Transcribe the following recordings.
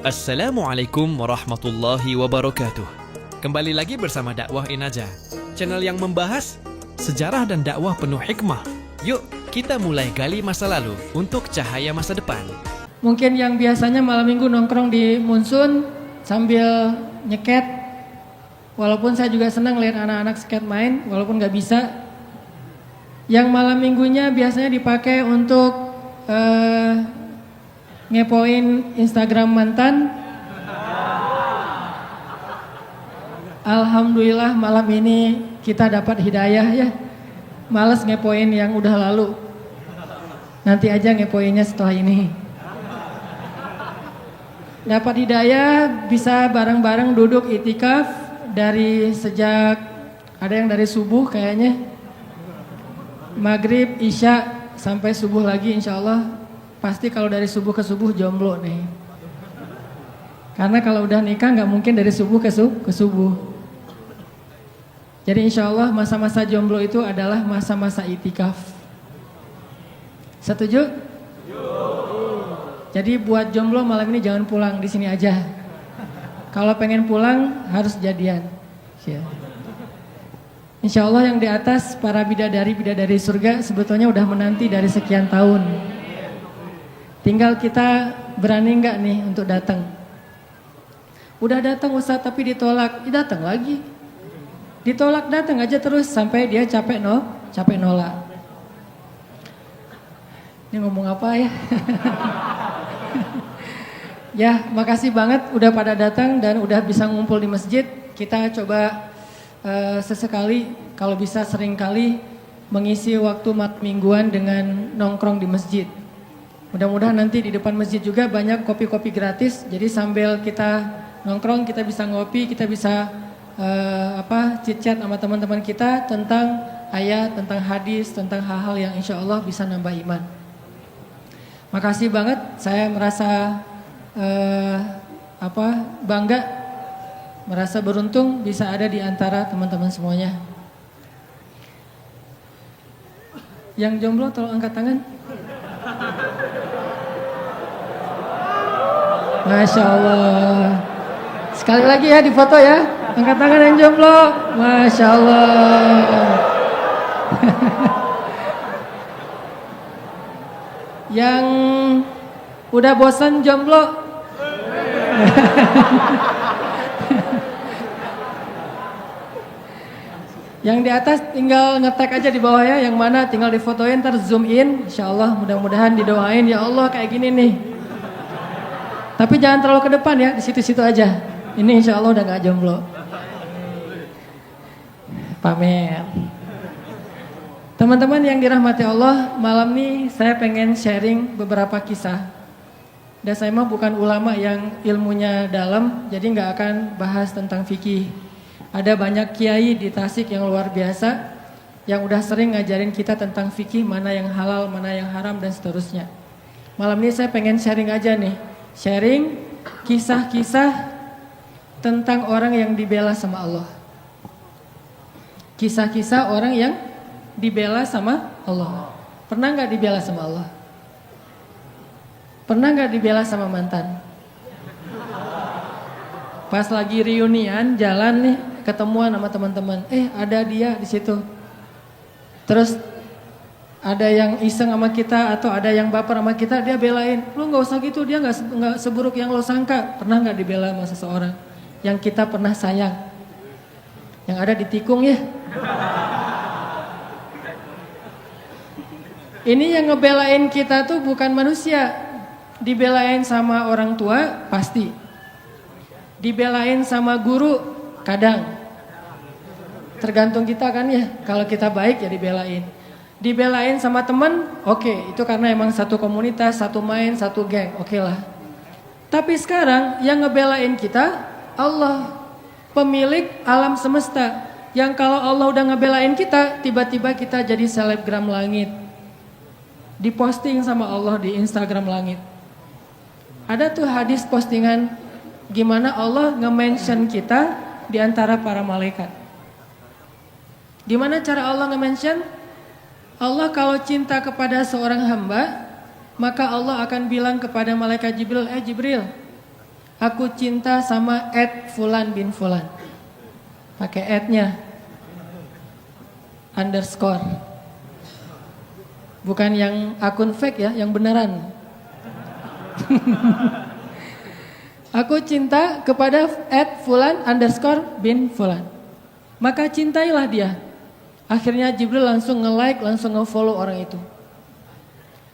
Assalamualaikum warahmatullahi wabarakatuh. Kembali lagi bersama Dakwah Inaja, channel yang membahas sejarah dan dakwah penuh hikmah. Yuk, kita mulai gali masa lalu untuk cahaya masa depan. Mungkin yang biasanya malam minggu nongkrong di Munsun sambil nyeket, walaupun saya juga senang lihat anak-anak skate main, walaupun nggak bisa. Yang malam minggunya biasanya dipakai untuk ngepoin Instagram mantan. Alhamdulillah malam ini kita dapat hidayah ya. Males ngepoin yang udah lalu. Nanti aja ngepoinnya setelah ini. Dapat hidayah bisa bareng-bareng duduk itikaf dari sejak ada yang dari subuh kayaknya. Maghrib, isya sampai subuh lagi insya Allah. Pasti kalau dari subuh ke subuh jomblo nih. Karena kalau udah nikah nggak mungkin dari subuh ke subuh. Jadi insya Allah masa-masa jomblo itu adalah masa-masa itikaf. Setuju? Jadi buat jomblo malam ini jangan pulang, di sini aja. Kalau pengen pulang harus jadian. Insya Allah yang di atas para bidadari surga sebetulnya udah menanti dari sekian tahun. Tinggal kita berani nggak nih untuk datang. Udah datang Ustaz tapi ditolak, datang lagi. Ditolak datang aja terus sampai dia capek nolak. Ini ngomong apa ya? Ya, makasih banget udah pada datang dan udah bisa ngumpul di masjid. Kita coba sesekali, kalau bisa sering kali mengisi waktu mingguan dengan nongkrong di masjid. Mudah-mudahan nanti di depan masjid juga banyak kopi-kopi gratis. Jadi sambil kita nongkrong, kita bisa ngopi, kita bisa chit-chat sama teman-teman kita tentang ayat, tentang hadis, tentang hal-hal yang insya Allah bisa nambah iman. Makasih banget, saya merasa bangga, merasa beruntung bisa ada di antara teman-teman semuanya. Yang jomblo tolong angkat tangan. Masya Allah. Sekali lagi ya di foto ya. Angkat tangan yang jomblo. Masya Allah. Yang udah bosan jomblo. Yang di atas tinggal nge-tag aja di bawah ya. Yang mana tinggal difotoin ntar zoom in. Insya Allah mudah-mudahan didoain ya Allah kayak gini nih. Tapi jangan terlalu ke depan ya, di situ-situ aja. Ini insya Allah udah gak jomblo. Pamer. Teman-teman yang dirahmati Allah, malam ini saya pengen sharing beberapa kisah. Dan saya mah bukan ulama yang ilmunya dalam, jadi gak akan bahas tentang fikih. Ada banyak kiai di Tasik yang luar biasa, yang udah sering ngajarin kita tentang fikih, mana yang halal, mana yang haram, dan seterusnya. Malam ini saya pengen sharing aja nih. Sharing kisah-kisah tentang orang yang dibela sama Allah. Kisah-kisah orang yang dibela sama Allah. Pernah gak dibela sama Allah? Pernah gak dibela sama mantan? Pas lagi reunian jalan nih, ketemuan sama teman-teman. Ada dia di situ. Terus ada yang iseng sama kita atau ada yang baper sama kita, dia belain. Lu nggak usah gitu, dia nggak seburuk yang lo sangka. Pernah nggak dibela sama seseorang yang kita pernah sayang? Yang ada di tikung ya. Ini yang ngebelain kita tuh bukan manusia. Dibelain sama orang tua pasti. Dibelain sama guru kadang. Tergantung kita kan ya. Kalau kita baik ya dibelain. Dibelain sama teman, oke, itu karena emang satu komunitas, satu main, satu geng, oke lah. Tapi sekarang yang ngebelain kita Allah, pemilik alam semesta. Yang kalau Allah udah ngebelain kita, tiba-tiba kita jadi selebgram langit. Diposting sama Allah di Instagram langit. Ada tuh hadis postingan gimana Allah nge-mention kita di antara para malaikat. Gimana cara Allah nge-mention? Allah kalau cinta kepada seorang hamba, maka Allah akan bilang kepada malaikat Jibril, Jibril, aku cinta sama @fulan bin fulan. Pakai @nya. Underscore. Bukan yang akun fake ya, yang beneran. Aku cinta kepada @fulan underscore bin fulan. Maka cintailah dia. Akhirnya Jibril langsung nge-like, langsung nge-follow orang itu.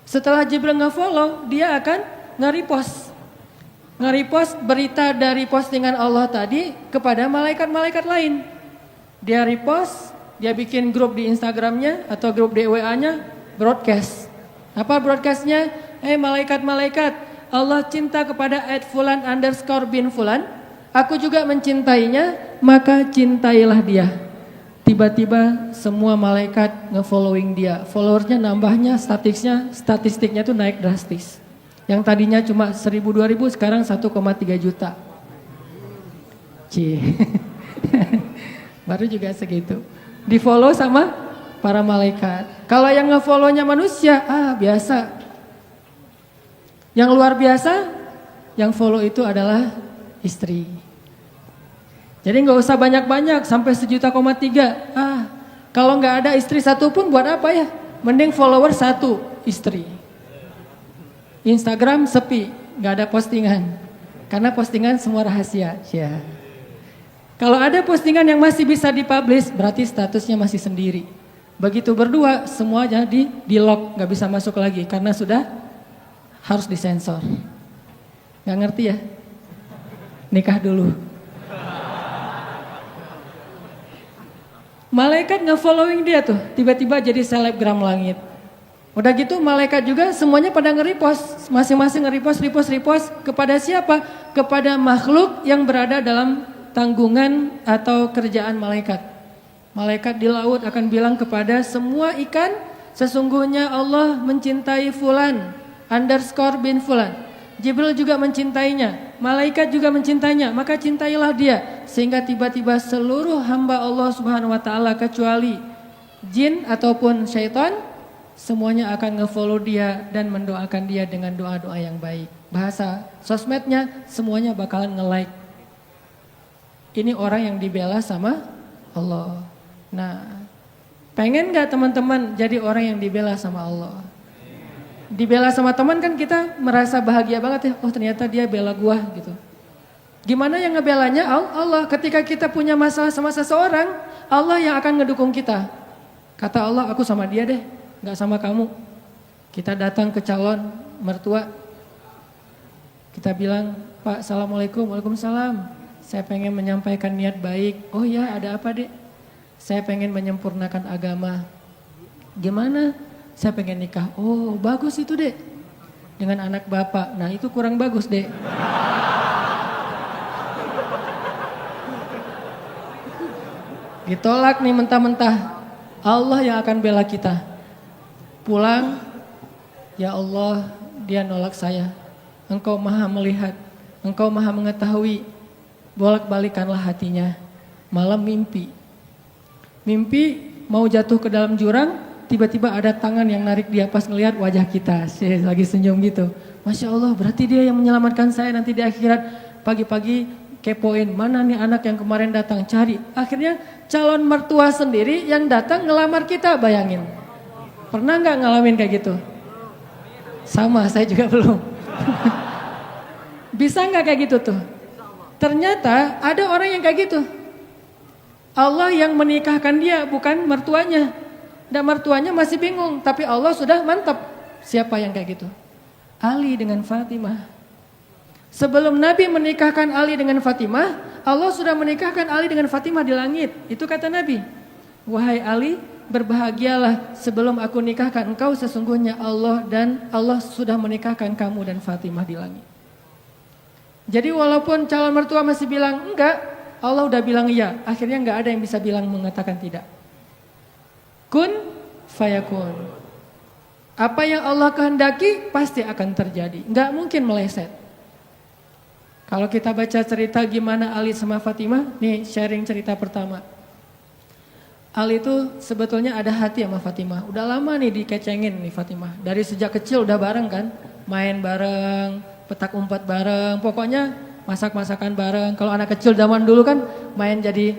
Setelah Jibril nge-follow, dia akan nge-repost. Nge-repost berita dari postingan Allah tadi kepada malaikat-malaikat lain. Dia repost, dia bikin grup di Instagramnya atau grup di WA-nya, broadcast. Apa broadcastnya? Malaikat-malaikat, Allah cinta kepada @fulan underscore bin fulan. Aku juga mencintainya, maka cintailah dia. Tiba-tiba semua malaikat nge-following dia. Followersnya nambahnya, statistiknya tuh naik drastis. Yang tadinya cuma 1.000-2.000 sekarang 1,3 juta. Cie. Baru juga segitu. Di follow sama para malaikat. Kalau yang nge-follownya manusia, biasa. Yang luar biasa, yang follow itu adalah istri. Jadi nggak usah banyak-banyak sampai 1,3 juta. Kalau nggak ada istri satu pun buat apa ya? Mending follower 1 istri. Instagram sepi, nggak ada postingan. Karena postingan semua rahasia. Ya. Kalau ada postingan yang masih bisa dipublish, berarti statusnya masih sendiri. Begitu berdua, semua jadi di-lock, nggak bisa masuk lagi karena sudah harus disensor. Nggak ngerti ya? Nikah dulu. Malaikat nge-following dia tuh, tiba-tiba jadi selebgram langit. Udah gitu malaikat juga semuanya pada nge-repost, masing-masing nge-repost kepada siapa? Kepada makhluk yang berada dalam tanggungan atau kerjaan malaikat. Malaikat di laut akan bilang kepada semua ikan, sesungguhnya Allah mencintai fulan underscore bin fulan. Jibril juga mencintainya, malaikat juga mencintainya, maka cintailah dia. Sehingga tiba-tiba seluruh hamba Allah Subhanahu wa taala kecuali jin ataupun syaitan, semuanya akan nge-follow dia dan mendoakan dia dengan doa-doa yang baik. Bahasa sosmednya semuanya bakalan nge-like. Ini orang yang dibela sama Allah. Nah, pengen gak teman-teman jadi orang yang dibela sama Allah? Dibela sama teman kan kita merasa bahagia banget ya. Oh ternyata dia bela gua gitu. Gimana yang ngebelanya? Allah. Ketika kita punya masalah sama seseorang, Allah yang akan ngedukung kita. Kata Allah, aku sama dia deh, gak sama kamu. Kita datang ke calon mertua. Kita bilang, Pak, Assalamualaikum, Waalaikumsalam. Saya pengen menyampaikan niat baik. Oh ya, ada apa dek? Saya pengen menyempurnakan agama. Gimana? Saya pengen nikah. Oh bagus itu dek. Dengan anak bapak. Nah itu kurang bagus dek. Ditolak nih mentah-mentah. Allah yang akan bela kita. Pulang. Ya Allah dia nolak saya. Engkau maha melihat. Engkau maha mengetahui. Bolak-balikanlah hatinya. Malam mimpi. Mimpi mau jatuh ke dalam jurang. Tiba-tiba ada tangan yang narik dia pas ngelihat wajah kita. Saya lagi senyum gitu. Masya Allah berarti dia yang menyelamatkan saya nanti di akhirat. Pagi-pagi kepoin mana nih anak yang kemarin datang cari. Akhirnya calon mertua sendiri yang datang ngelamar kita, bayangin. Pernah gak ngalamin kayak gitu? Sama, saya juga belum. Bisa gak kayak gitu tuh? Ternyata ada orang yang kayak gitu. Allah yang menikahkan dia bukan mertuanya. Dan mertuanya masih bingung, tapi Allah sudah mantap. Siapa yang kayak gitu? Ali dengan Fatimah. Sebelum Nabi menikahkan Ali dengan Fatimah, Allah sudah menikahkan Ali dengan Fatimah di langit. Itu kata Nabi. Wahai Ali, berbahagialah sebelum aku nikahkan engkau, sesungguhnya Allah dan Allah sudah menikahkan kamu dan Fatimah di langit. Jadi walaupun calon mertua masih bilang enggak, Allah udah bilang iya. Akhirnya enggak ada yang bisa bilang mengatakan tidak. Kun fayakun. Apa yang Allah kehendaki pasti akan terjadi. Enggak mungkin meleset. Kalau kita baca cerita gimana Ali sama Fatimah, nih sharing cerita pertama. Ali itu sebetulnya ada hati sama Fatimah. Udah lama nih dikecengin nih Fatimah. Dari sejak kecil udah bareng kan. Main bareng, petak umpet bareng. Pokoknya masak-masakan bareng. Kalau anak kecil zaman dulu kan main jadi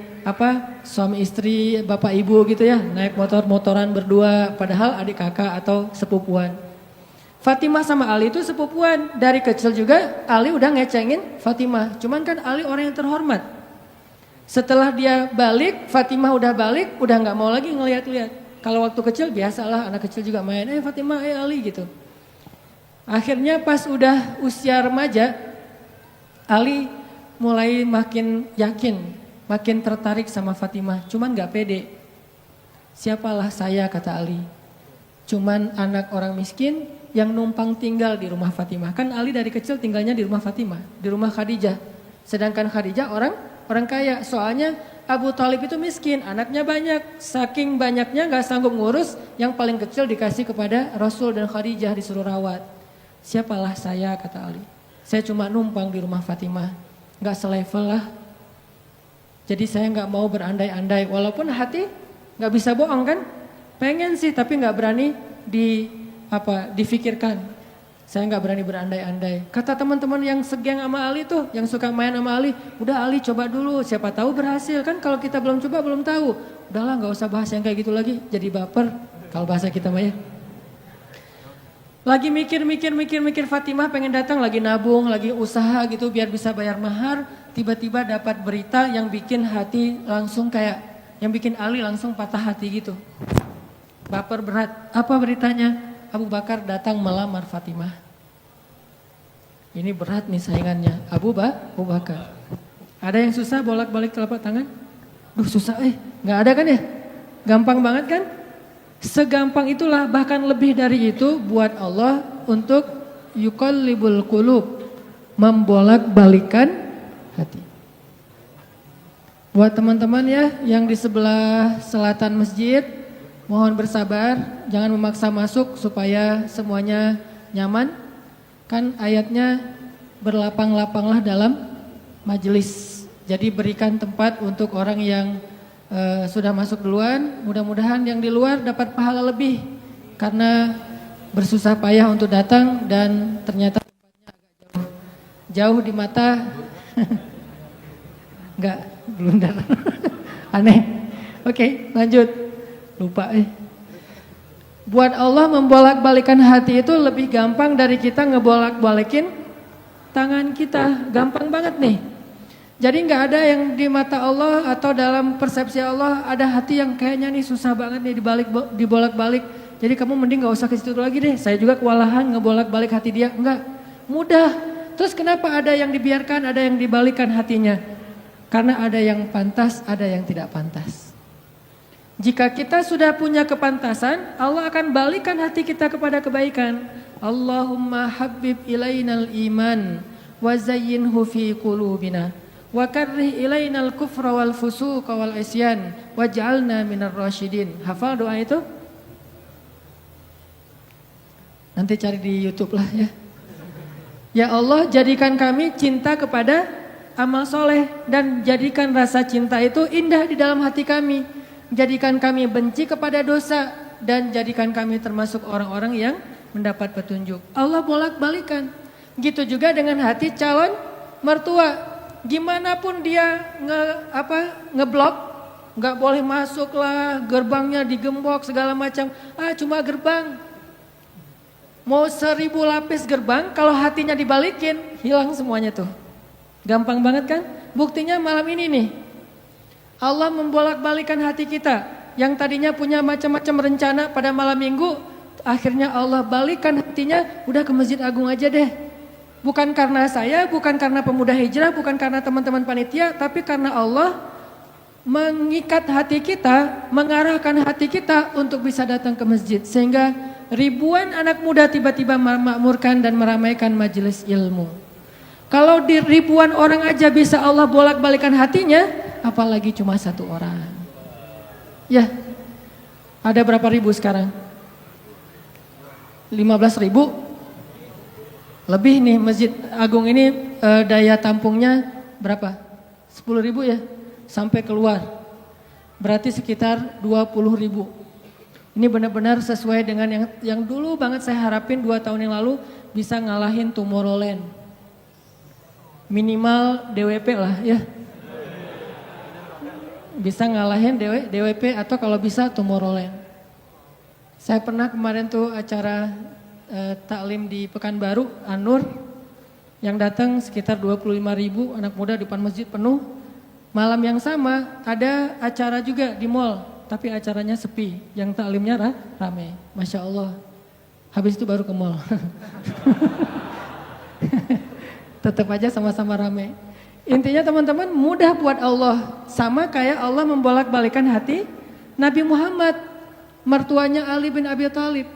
suami istri, bapak ibu gitu ya, naik motor-motoran berdua, padahal adik kakak atau sepupuan. Fatimah sama Ali itu sepupuan. Dari kecil juga Ali udah ngecengin Fatimah. Cuman kan Ali orang yang terhormat. Setelah dia balik, Fatimah udah balik, udah nggak mau lagi ngeliat-liat. Kalau waktu kecil biasalah anak kecil juga main, Fatimah, Ali gitu. Akhirnya pas udah usia remaja, Ali mulai makin yakin, makin tertarik sama Fatimah. Cuman gak pede. Siapalah saya, kata Ali. Cuman anak orang miskin yang numpang tinggal di rumah Fatimah. Kan Ali dari kecil tinggalnya di rumah Fatimah, di rumah Khadijah. Sedangkan Khadijah orang kaya. Soalnya Abu Thalib itu miskin, anaknya banyak. Saking banyaknya gak sanggup ngurus, yang paling kecil dikasih kepada Rasul dan Khadijah disuruh rawat. Siapalah saya, kata Ali. Saya cuma numpang di rumah Fatimah. Gak selevel lah. Jadi saya gak mau berandai-andai. Walaupun hati gak bisa bohong kan. Pengen sih tapi gak berani difikirkan. Saya gak berani berandai-andai. Kata teman-teman yang segeng sama Ali tuh, yang suka main sama Ali. Udah Ali coba dulu, siapa tahu berhasil. Kan kalau kita belum coba belum tahu. Udahlah gak usah bahas yang kayak gitu lagi. Jadi baper. Kalau bahasa kita mah ya. Lagi mikir Fatimah pengen datang, lagi nabung, lagi usaha gitu biar bisa bayar mahar. Tiba-tiba dapat berita yang bikin hati langsung yang bikin Ali langsung patah hati gitu. Baper berat. Apa beritanya? Abu Bakar datang melamar Fatimah. Ini berat nih saingannya. Abu Bakar. Ada yang susah bolak-balik telapak tangan? Susah nggak ada kan ya? Gampang banget kan? Segampang itulah, bahkan lebih dari itu buat Allah untuk yuqallibul qulub, membolak-balikan hati. Buat teman-teman ya yang di sebelah selatan masjid, mohon bersabar, jangan memaksa masuk supaya semuanya nyaman. Kan ayatnya berlapang-lapanglah dalam majelis. Jadi berikan tempat untuk orang yang sudah masuk duluan, mudah-mudahan yang di luar dapat pahala lebih karena bersusah payah untuk datang dan ternyata tempatnya agak jauh di mata. Enggak, blunder. Aneh. Oke, lanjut. Lupa Buat Allah membolak-balikan hati itu lebih gampang dari kita ngebolak-balikin tangan kita. Gampang banget nih. Jadi nggak ada yang di mata Allah atau dalam persepsi Allah ada hati yang kayaknya nih susah banget nih dibolak-balik. Jadi kamu mending nggak usah ke situ lagi deh. Saya juga kewalahan ngebolak-balik hati dia. Enggak, mudah. Terus kenapa ada yang dibiarkan, ada yang dibalikan hatinya? Karena ada yang pantas, ada yang tidak pantas. Jika kita sudah punya kepantasan, Allah akan balikan hati kita kepada kebaikan. Allahumma habib ilainal iman wa zayyinhu fi qulubina. Wa karrih ilainal kufra wal fusuqa wal isyan waj'alna minar rasyidin. Hafal doa itu? Nanti cari di YouTube lah ya. Ya Allah, jadikan kami cinta kepada amal soleh dan jadikan rasa cinta itu indah di dalam hati kami. Jadikan kami benci kepada dosa dan jadikan kami termasuk orang-orang yang mendapat petunjuk. Allah bolak-balikan. Gitu juga dengan hati calon mertua. Gimana pun dia ngeblok, nggak boleh masuk lah, gerbangnya digembok segala macam. Cuma gerbang. Mau 1000 lapis gerbang, kalau hatinya dibalikin, hilang semuanya tuh. Gampang banget kan? Buktinya malam ini nih. Allah membolak-balikan hati kita. Yang tadinya punya macam-macam rencana pada malam minggu, akhirnya Allah balikan hatinya, udah ke Masjid Agung aja deh. Bukan karena saya, bukan karena pemuda hijrah, bukan karena teman-teman panitia, tapi karena Allah mengikat hati kita, mengarahkan hati kita untuk bisa datang ke masjid. Sehingga ribuan anak muda tiba-tiba memakmurkan dan meramaikan majelis ilmu. Kalau di ribuan orang aja bisa Allah bolak-balikan hatinya, apalagi cuma satu orang. Ya, ada berapa ribu sekarang? 15.000? Lebih nih Masjid Agung ini daya tampungnya berapa? 10.000 ya? Sampai keluar. Berarti sekitar 20.000. Ini benar-benar sesuai dengan yang dulu banget saya harapin 2 tahun yang lalu bisa ngalahin Tomorrowland. minimal DWP lah ya. Bisa ngalahin DWP atau kalau bisa Tomorrowland. Saya pernah kemarin tuh acara taklim di Pekanbaru, An-Nur, yang datang sekitar 25.000 anak muda di depan masjid penuh. Malam yang sama ada acara juga di mall, tapi acaranya sepi, yang taklimnya rame. Masya Allah. Habis itu baru ke mall. Tetap aja sama-sama rame. Intinya teman-teman, mudah buat Allah. Sama kayak Allah membolak-balikan hati Nabi Muhammad, mertuanya Ali bin Abi Thalib.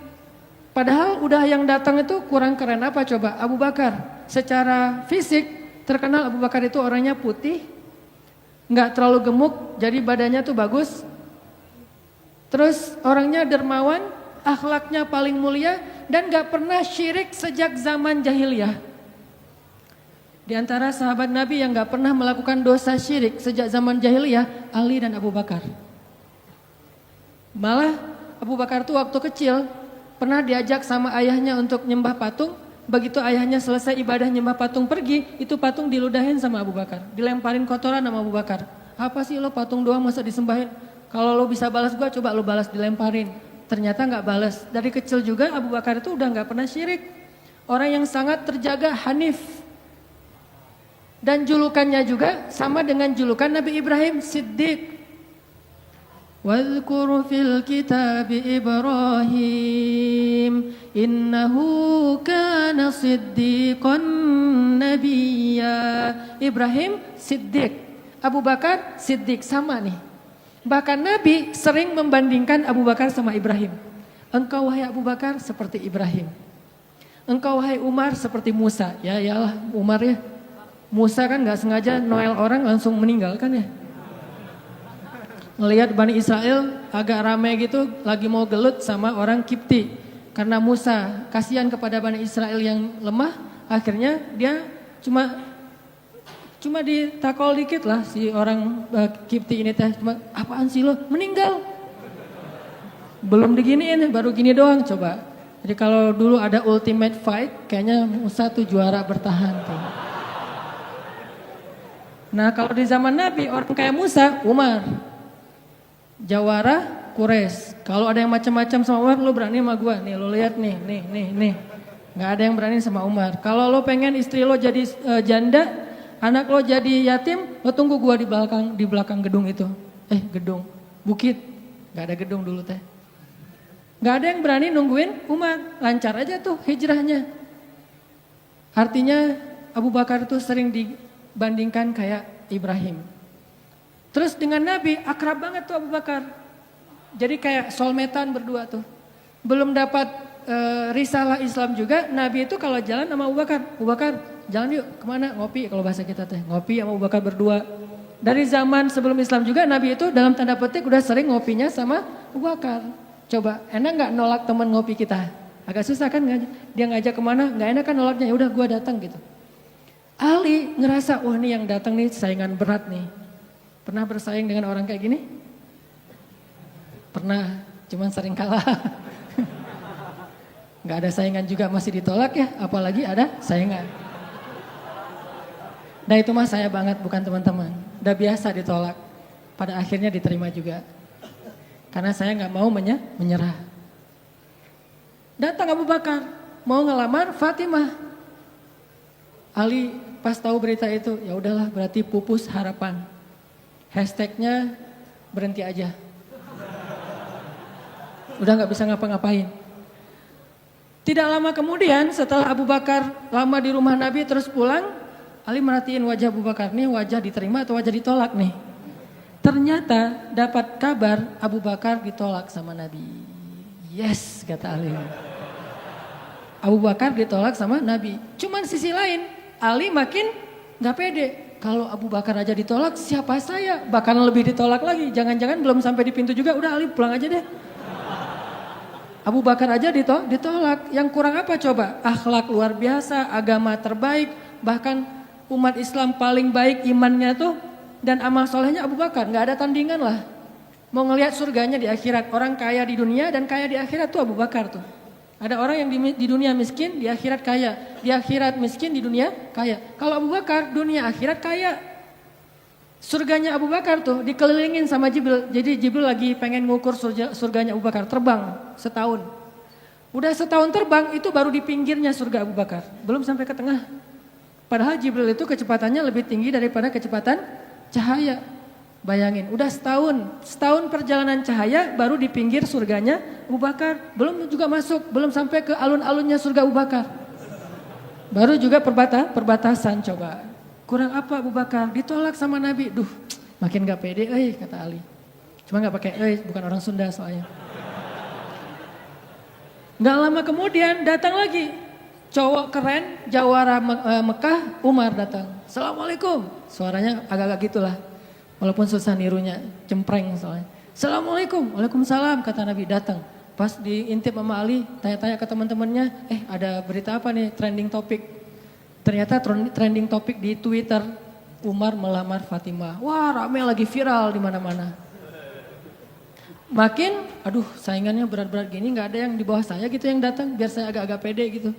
Padahal udah yang datang itu kurang keren apa coba? Abu Bakar. Secara fisik terkenal Abu Bakar itu orangnya putih, nggak terlalu gemuk, jadi badannya tuh bagus. Terus orangnya dermawan, akhlaknya paling mulia, dan nggak pernah syirik sejak zaman jahiliyah. Di antara sahabat Nabi yang gak pernah melakukan dosa syirik sejak zaman jahiliyah, Ali dan Abu Bakar. Malah Abu Bakar tuh waktu kecil pernah diajak sama ayahnya untuk nyembah patung. Begitu ayahnya selesai ibadah nyembah patung pergi, itu patung diludahin sama Abu Bakar. Dilemparin kotoran sama Abu Bakar. Apa sih lo patung doang masa disembahin? Kalau lo bisa balas gua, coba lo balas, dilemparin. Ternyata gak balas. Dari kecil juga Abu Bakar itu udah gak pernah syirik. Orang yang sangat terjaga, hanif. Dan julukannya juga sama dengan julukan Nabi Ibrahim, Siddiq. Wadhkur fil kitab Ibrahim innahu kana siddiqan nabiyya. Ibrahim Siddiq, Abu Bakar Siddiq, sama nih. Bahkan Nabi sering membandingkan Abu Bakar sama Ibrahim. Engkau wahai Abu Bakar seperti Ibrahim. Engkau wahai Umar seperti Musa. Ya iyalah Umar ya. Musa kan gak sengaja Noel orang langsung meninggal kan ya. Ngelihat Bani Israel agak ramai gitu, lagi mau gelut sama orang Kipti. Karena Musa kasihan kepada Bani Israel yang lemah, akhirnya dia cuma ditakol dikit lah si orang Kipti ini teh. Cuma apaan sih lo? Meninggal. Belum diginiin, baru gini doang coba. Jadi kalau dulu ada ultimate fight, kayaknya Musa tuh juara bertahan tuh. Nah kalau di zaman Nabi orang kayak Musa, Umar, Jawara, Quraisy. Kalau ada yang macam-macam sama Umar, lo berani sama gue. Nih lo lihat nih. Nggak ada yang berani sama Umar. Kalau lo pengen istri lo jadi janda, anak lo jadi yatim, lo tunggu gue di belakang gedung itu. Gedung, bukit, nggak ada gedung dulu teh. Nggak ada yang berani nungguin Umar, lancar aja tuh hijrahnya. Artinya Abu Bakar tuh sering bandingkan kayak Ibrahim. Terus dengan Nabi akrab banget tuh Abu Bakar. Jadi kayak soulmate-an berdua tuh. Belum dapat risalah Islam juga, Nabi itu kalau jalan sama Abu Bakar jalan yuk kemana, ngopi kalau bahasa kita teh, ngopi sama Abu Bakar berdua. Dari zaman sebelum Islam juga Nabi itu dalam tanda petik udah sering ngopinya sama Abu Bakar. Coba enak gak nolak teman ngopi kita? Agak susah kan, dia ngajak kemana, gak enak kan nolaknya, ya udah gue datang gitu. Ali ngerasa, wah nih yang datang nih saingan berat nih. Pernah bersaing dengan orang kayak gini? Pernah, cuman sering kalah. Gak ada saingan juga masih ditolak ya, apalagi ada saingan. Nah itu mah saya banget, bukan teman-teman. Udah biasa ditolak, pada akhirnya diterima juga. Karena saya gak mau menyerah. Datang Abu Bakar, mau ngelamar Fatimah. Ali pas tahu berita itu, ya udahlah berarti pupus harapan. Hashtagnya berhenti aja. Udah gak bisa ngapa-ngapain. Tidak lama kemudian setelah Abu Bakar lama di rumah Nabi terus pulang, Ali merhatiin wajah Abu Bakar, nih wajah diterima atau wajah ditolak nih. Ternyata dapat kabar Abu Bakar ditolak sama Nabi. Yes, kata Ali. Abu Bakar ditolak sama Nabi. Cuman sisi lain, Ali makin gak pede. Kalau Abu Bakar aja ditolak, siapa saya? Bahkan lebih ditolak lagi. Jangan-jangan belum sampai di pintu juga, udah Ali pulang aja deh. Abu Bakar aja ditolak. Yang kurang apa coba? Akhlak luar biasa, agama terbaik. Bahkan umat Islam paling baik imannya tuh. Dan amal solehnya Abu Bakar, gak ada tandingan lah. Mau ngelihat surganya di akhirat, orang kaya di dunia dan kaya di akhirat tuh Abu Bakar tuh. Ada orang yang di dunia miskin, di akhirat kaya. Di akhirat miskin, di dunia kaya. Kalau Abu Bakar, dunia akhirat kaya. Surganya Abu Bakar tuh dikelilingin sama Jibril. Jadi Jibril lagi pengen ngukur surganya Abu Bakar. Terbang setahun. Udah setahun terbang, itu baru di pinggirnya surga Abu Bakar. Belum sampai ke tengah. Padahal Jibril itu kecepatannya lebih tinggi daripada kecepatan cahaya. Bayangin, udah setahun perjalanan cahaya baru di pinggir surganya Abu Bakar. Belum juga masuk, belum sampai ke alun-alunnya surga Abu Bakar. Baru juga perbatasan coba. Kurang apa Abu Bakar? Ditolak sama Nabi. Duh, makin gak pede, kata Ali. Cuma gak pakai, bukan orang Sunda soalnya. Gak lama kemudian datang lagi. Cowok keren, jawara Mekah, Umar datang. Assalamualaikum. Suaranya agak-agak gitulah. Walaupun susah nirunya, cempreng soalnya. Assalamualaikum, waalaikumsalam, kata Nabi datang. Pas diintip sama Ali, tanya-tanya ke teman-temannya, ada berita apa nih, trending topik. Ternyata trending topik di Twitter, Umar melamar Fatimah. Wah, rame lagi viral di mana-mana. Makin, saingannya berat-berat gini, gak ada yang di bawah saya gitu yang datang, biar saya agak-agak pede gitu.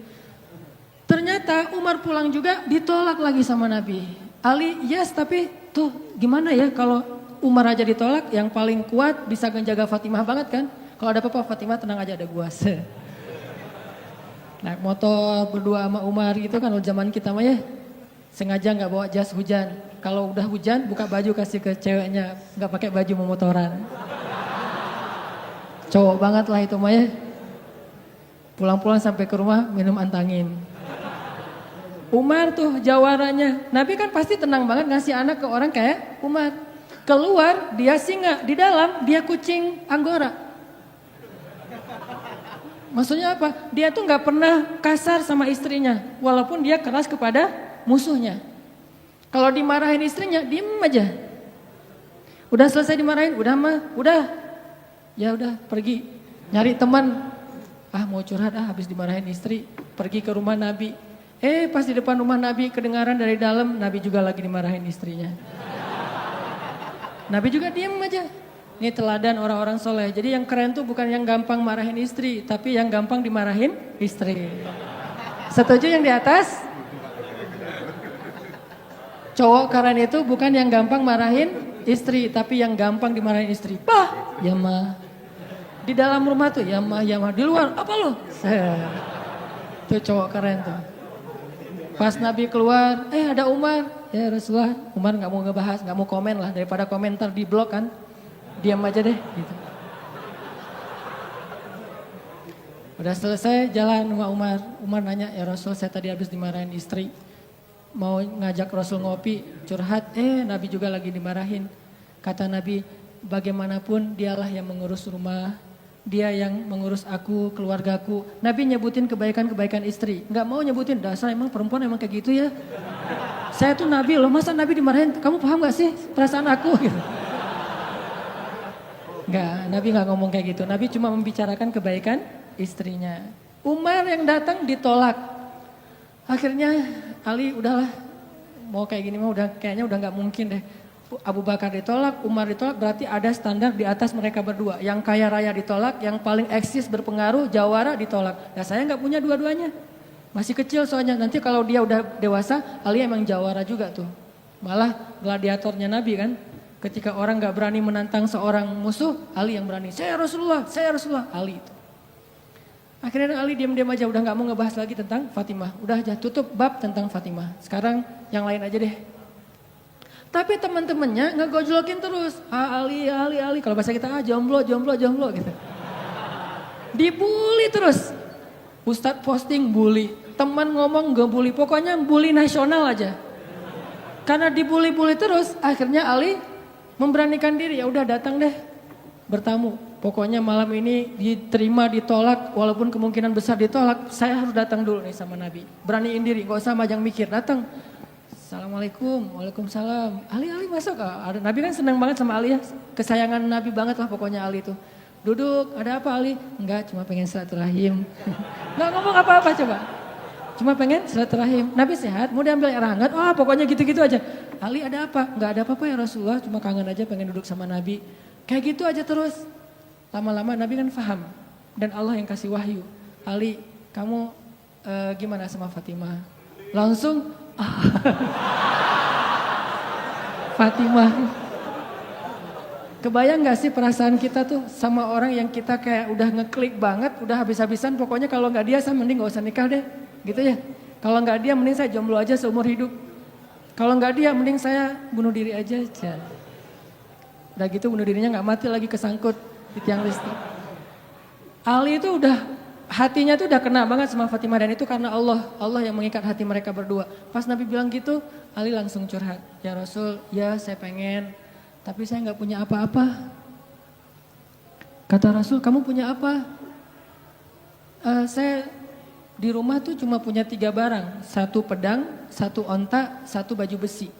Ternyata Umar pulang juga ditolak lagi sama Nabi. Ali, yes, tapi tuh gimana ya kalau Umar aja ditolak, yang paling kuat bisa menjaga Fatimah banget kan. Kalau ada apa-apa Fatimah tenang aja, ada gua. Naik motor berdua sama Umar gitu kan, zaman kita mah ya. Sengaja gak bawa jas hujan. Kalau udah hujan buka baju kasih ke ceweknya, gak pakai baju memotoran. Cowok banget lah itu mah ya. Pulang-pulang sampai ke rumah minum antangin. Umar tuh jawaranya. Nabi kan pasti tenang banget ngasih anak ke orang kayak Umar. Keluar dia singa, di dalam dia kucing Anggora. Maksudnya apa? Dia tuh gak pernah kasar sama istrinya. Walaupun dia keras kepada musuhnya. Kalau dimarahin istrinya, diem aja. Udah selesai dimarahin, udah. Ya udah pergi. Nyari teman. Mau curhat habis dimarahin istri. Pergi ke rumah Nabi. Pas di depan rumah Nabi kedengaran dari dalam, Nabi juga lagi dimarahin istrinya. Nabi juga diem aja. Ini teladan orang-orang soleh. Jadi yang keren tuh bukan yang gampang marahin istri, tapi yang gampang dimarahin istri. Setuju yang di atas? Cowok keren itu bukan yang gampang marahin istri, tapi yang gampang dimarahin istri. Pah, ya mah. Di dalam rumah tuh, ya mah. Di luar, apa lo? Tuh cowok keren tuh. Pas Nabi keluar, ada Umar. Ya Rasulullah, Umar gak mau ngebahas, gak mau komen lah. Daripada komentar di blog kan. Diam aja deh gitu. Udah selesai jalan sama Umar. Umar nanya, ya Rasul saya tadi habis dimarahin istri. Mau ngajak Rasul ngopi, curhat. Nabi juga lagi dimarahin. Kata Nabi, bagaimanapun dialah yang mengurus rumah. Dia yang mengurus aku, keluargaku. Nabi nyebutin kebaikan-kebaikan istri. Gak mau nyebutin, dasar emang perempuan emang kayak gitu ya. Saya tuh Nabi loh, masa Nabi dimarahin? Kamu paham gak sih perasaan aku gitu. Enggak, Nabi gak ngomong kayak gitu. Nabi cuma membicarakan kebaikan istrinya. Umar yang datang ditolak. Akhirnya Ali udahlah, mau kayak gini mah kayaknya udah gak mungkin deh. Abu Bakar ditolak, Umar ditolak, berarti ada standar di atas mereka berdua. Yang kaya raya ditolak, yang paling eksis berpengaruh, jawara ditolak. Nah saya gak punya dua-duanya. Masih kecil soalnya, nanti kalau dia udah dewasa, Ali emang jawara juga tuh. Malah gladiatornya Nabi kan. Ketika orang gak berani menantang seorang musuh, Ali yang berani. Saya Rasulullah, Ali itu. Akhirnya Ali diam-diam aja, udah gak mau ngebahas lagi tentang Fatimah. Udah aja tutup bab tentang Fatimah. Sekarang yang lain aja deh. Tapi teman-temannya ngegojlokin terus. Ali. Kalau bahasa kita, jomblo gitu. Dibully terus. Ustadz posting bully. Teman ngomong gak bully. Pokoknya bully nasional aja. Karena dibully-bully terus, akhirnya Ali memberanikan diri, ya udah datang deh bertamu. Pokoknya malam ini diterima, ditolak, walaupun kemungkinan besar ditolak, saya harus datang dulu nih sama Nabi. Beraniin diri, gak usah majang mikir, datang. Assalamualaikum, waalaikumsalam. Ali masuk. Nabi kan senang banget sama Ali ya, kesayangan Nabi banget lah pokoknya Ali itu. Duduk, ada apa Ali? Enggak, cuma pengen silaturahim. Gak ngomong apa-apa coba. Cuma pengen silaturahim. Nabi sehat, mau diambil air hangat, pokoknya gitu-gitu aja. Ali ada apa? Enggak ada apa-apa ya Rasulullah, cuma kangen aja pengen duduk sama Nabi. Kayak gitu aja terus. Lama-lama Nabi kan paham. Dan Allah yang kasih wahyu. Ali, kamu gimana sama Fatimah? Langsung, Fatimah. Kebayang gak sih perasaan kita tuh sama orang yang kita kayak udah ngeklik banget, udah habis-habisan, pokoknya kalau gak dia saya mending gak usah nikah deh, gitu ya. Kalau gak dia mending saya jomblo aja seumur hidup. Kalau gak dia mending saya bunuh diri aja. Udah gitu bunuh dirinya gak mati lagi kesangkut di tiang listrik. Ali itu udah, hatinya tuh udah kena banget sama Fatimah dan itu karena Allah yang mengikat hati mereka berdua. Pas Nabi bilang gitu, Ali langsung curhat. Ya Rasul, ya saya pengen, tapi saya nggak punya apa-apa. Kata Rasul, kamu punya apa? Saya di rumah tuh cuma punya 3 barang. 1 pedang, 1 onta, 1 baju besi.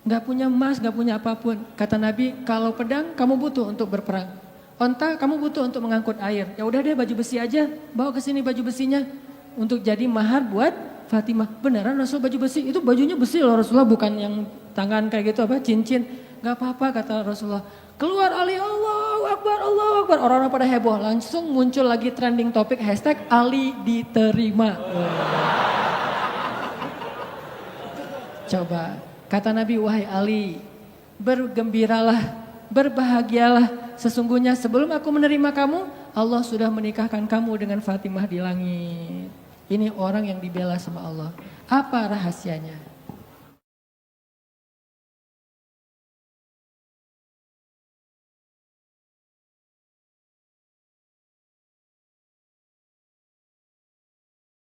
Nggak punya emas, nggak punya apapun. Kata Nabi, kalau pedang kamu butuh untuk berperang. Onta kamu butuh untuk mengangkut air. Ya udah deh baju besi aja, bawa ke sini baju besinya. Untuk jadi mahar buat Fatimah. Beneran Rasul baju besi? Itu bajunya besi loh Rasulullah, bukan yang tangan kayak gitu apa cincin. Gak apa-apa kata Rasulullah. Keluar Ali, Allahu Akbar, Allahu Akbar. Orang-orang pada heboh. Langsung muncul lagi trending topik hashtag Ali diterima. Coba, kata Nabi, wahai Ali, bergembiralah, berbahagialah. Sesungguhnya sebelum aku menerima kamu, Allah sudah menikahkan kamu dengan Fatimah di langit. Ini orang yang dibela sama Allah. Apa rahasianya?